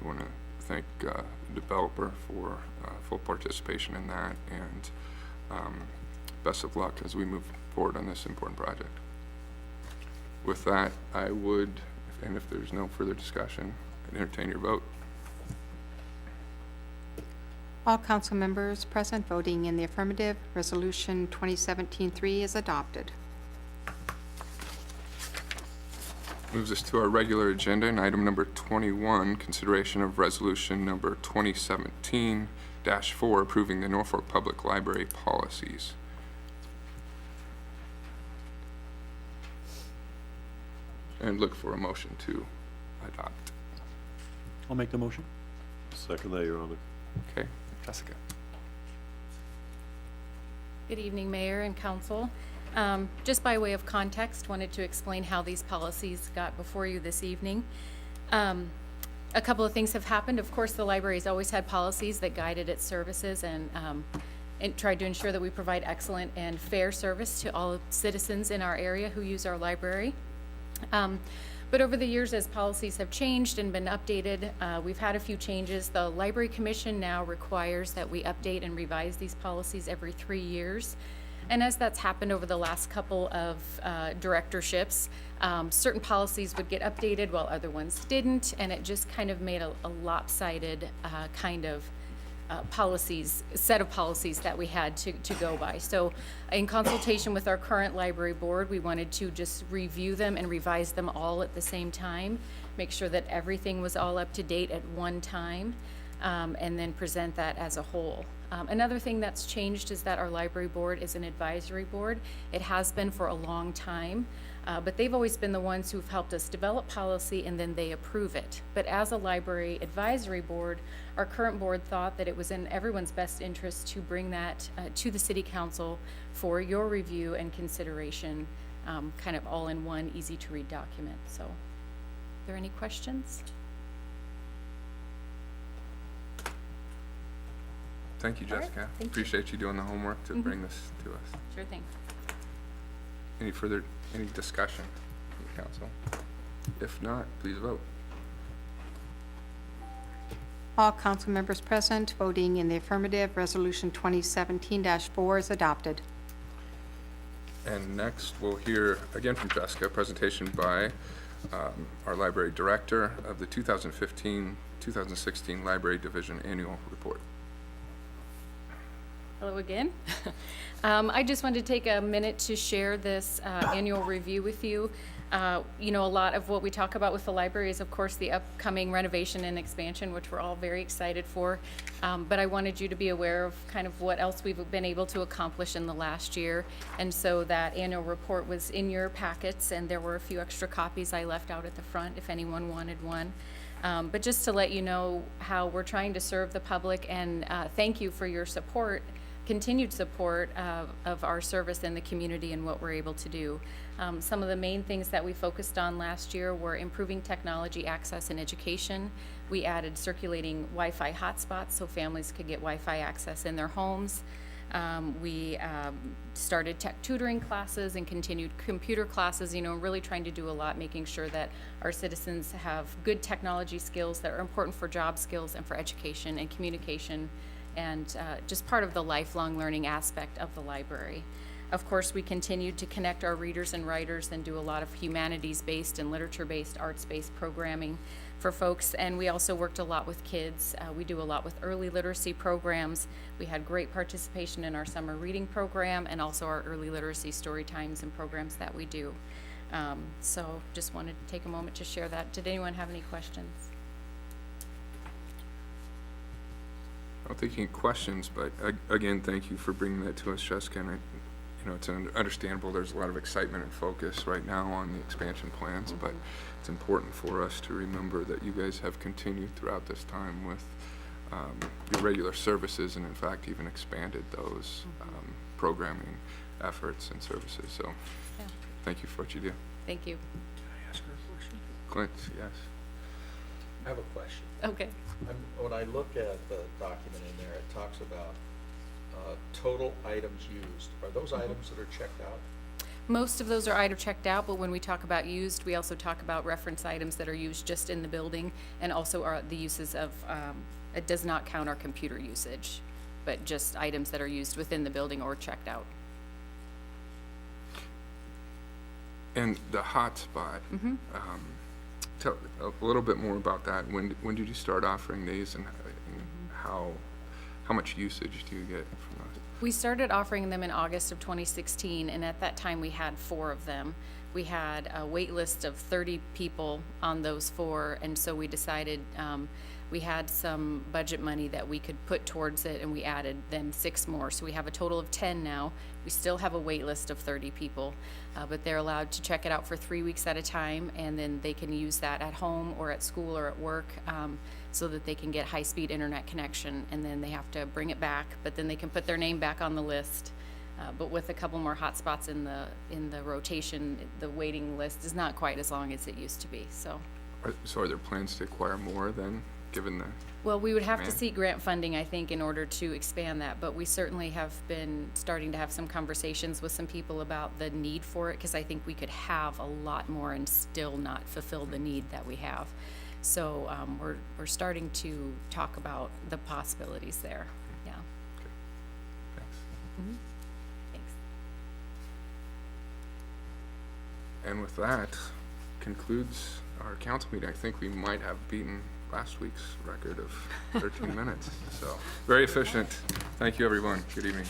We want to thank the developer for full participation in that, and best of luck as we move forward on this important project. With that, I would, and if there's no further discussion, I'd entertain your vote. All council members present voting in the affirmative, Resolution 2017-3 is adopted. Moves us to our regular agenda, and item number 21, consideration of resolution number 2017-4, approving the Norfolk Public Library policies. And look for a motion to adopt. I'll make the motion. Second that, Your Honor. Okay, Jessica. Good evening, Mayor and Council. Just by way of context, wanted to explain how these policies got before you this evening. A couple of things have happened. Of course, the library's always had policies that guided its services and tried to ensure that we provide excellent and fair service to all citizens in our area who use our library. But over the years, as policies have changed and been updated, we've had a few changes. The Library Commission now requires that we update and revise these policies every 3 years. And as that's happened over the last couple of directorships, certain policies would get updated while other ones didn't, and it just kind of made a lopsided set of policies that we had to go by. So in consultation with our current library board, we wanted to just review them and revise them all at the same time, make sure that everything was all up to date at one time, and then present that as a whole. Another thing that's changed is that our library board is an advisory board. It has been for a long time, but they've always been the ones who've helped us develop policy and then they approve it. But as a library advisory board, our current board thought that it was in everyone's best interest to bring that to the city council for your review and consideration, kind of all in one easy to read document. So, are there any questions? Thank you, All right, Jessica. thank you. Appreciate you doing the homework to bring this to us. Sure thing. Any discussion from the council? If not, please vote. All council members present voting in the affirmative, Resolution 2017-4 is adopted. And next, we'll hear again from Jessica, a presentation by our library director of the 2015-2016 Library Division Annual Report. Hello again. I just wanted to take a minute to share this annual review with you. You know, a lot of what we talk about with the library is, of course, the upcoming renovation and expansion, which we're all very excited for. But I wanted you to be aware of kind of what else we've been able to accomplish in the last year. And so that annual report was in your packets, and there were a few extra copies I left out at the front if anyone wanted one. But just to let you know how we're trying to serve the public, and thank you for your support, continued support of our service in the community and what we're able to do. Some of the main things that we focused on last year were improving technology access in education. We added circulating Wi-Fi hotspots so families could get Wi-Fi access in their homes. We started tech tutoring classes and continued computer classes, you know, really trying to do a lot, making sure that our citizens have good technology skills that are important for job skills and for education and communication, and just part of the lifelong learning aspect of the library. Of course, we continued to connect our readers and writers and do a lot of humanities-based and literature-based, arts-based programming for folks, and we also worked a lot with kids. We do a lot with early literacy programs. We had great participation in our summer reading program and also our early literacy story times and programs that we do. So just wanted to take a moment to share that. Did anyone have any questions? I don't think any questions, but again, thank you for bringing that to us, Jessica. And it's understandable. There's a lot of excitement and focus right now on the expansion plans, but it's important for us to remember that you guys have continued throughout this time with your regular services, and in fact, even expanded those programming efforts and services. So, Yeah. thank you for what you do. Thank you. Can I ask her a question? Clint, yes. I have a question. Okay. When I look at the document in there, it talks about total items used. Are those items that are checked out? Most of those are item checked out, but when we talk about used, we also talk about reference items that are used just in the building, and also are the uses of, it does not count our computer usage, but just items that are used within the building or checked out. And the hotspot, tell a little bit more about that. When did you start offering these, and how much usage do you get from those? We started offering them in August of 2016, and at that time, we had 4 of them. We had a wait list of 30 people on those 4, and so we decided we had some budget money that we could put towards it, and we added then 6 more. So we have a total of 10 now. We still have a wait list of 30 people, but they're allowed to check it out for 3 weeks at a time, and then they can use that at home or at school or at work, so that they can get high-speed internet connection, and then they have to bring it back, but then they can put their name back on the list. But with a couple more hotspots in the rotation, the waiting list is not quite as long as it used to be, so. So are there plans to acquire more then, given the, Well, we would have to Grant? seek grant funding, I think, in order to expand that, but we certainly have been starting to have some conversations with some people about the need for it, because I think we could have a lot more and still not fulfill the need that we have. So, we're starting to talk about the possibilities there, yeah. thanks. Thanks. And with that concludes our council meeting. I think we might have beaten last week's record of 13 minutes. So, very efficient. Thank you, everyone. Good evening.